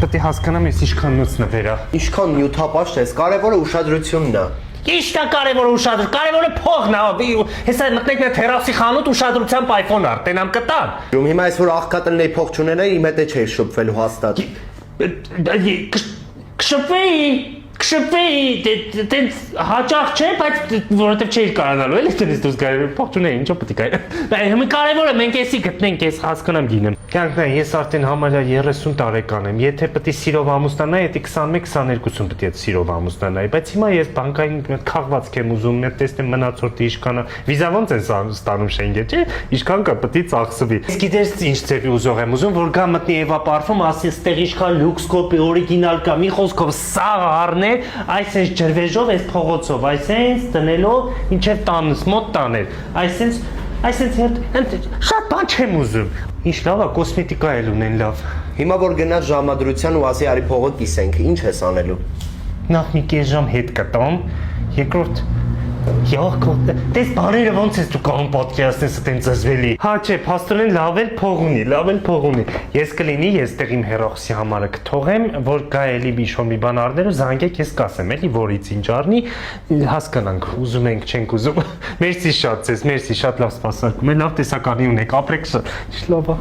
Պետք է հասկանամ ես ինչքան նույնն է։ Ինչքան նյութապաշտ ես, կարևորը ուշադրությունն է։ Իշտ է կարևորը ուշադրություն, կարևորը փողն է։ Հեսա մտնեք մի թերասի խանութ ուշադրությամբ iPhone արտենամ կտան։ Հիմա այս որ աղքատնեի փող չունենայի, իմ հետ չէի շփվելու հաստատ։ Կշփվեի, դենց հաճախ չէ, բայց որովհետև չէի կարողանալու էլի տնից դուրս գալ, փող չունեի, ինչո՞ պետք է։ Հիմա կարևորը մենք էսի գտնենք, ես հասկանամ գինեմ։ Կյանքն է, ես արդեն համարյա 30 տարեկան եմ։ Եթե պետք է սիրով ամուսնանայի, եթե 21-22-ում պետք է սիրով ամուսնանայի, բայց հիմա ես բանկային քաղվածք եմ ուզում, մի տեսնեմ մնացորդի ինչքան է։ Վիզա ոնց են ստանում Շենգեն, չէ՞։ Ինչքան կա պետք է ծախսվի։ Իսկ գիտես ինչ ծեվի ուզող եմ ուզում, որ գա մտնի Եվա պարֆում, ասի ստեղ ինչքան լյուքս կոպի օրիգինալ կա, մի խոսքով սաղ առներ, այսպես ջրվեժով, այս փողոցով, այսպես տնելով, ինչև տանս մոտ տաներ, այսպես շատ բան չեմ ուզում։ Ինչ լավ է, կոսմետիկա էլ ունեն լավ։ Հիմա որ գնաս ժամադրության ու ասի արի փողը կիսենք, ինչ ես անելու։ Նախ մի կես ժամ հետ կտամ, երկրորդ Տես բարերը ոնց ես դու կանում պատկերացնես այդեն ծզվելի։ Հա չէ, փաստորեն լավ էլ փող ունի։ Ես կլինի, ես տեղ իմ հերոսի համարը կթողեմ, որ գա էլի մի բան առներ ու զանգեք ես կասեմ, էլի որից ինչ առնի, հասկանանք, ուզում ենք, չենք ուզում։ Մերսի շատ ձեզ, մերսի, շատ լավ սպասարկում եմ, լավ տեսականի ունեք, ապրեք շատ, ինչ լավ է։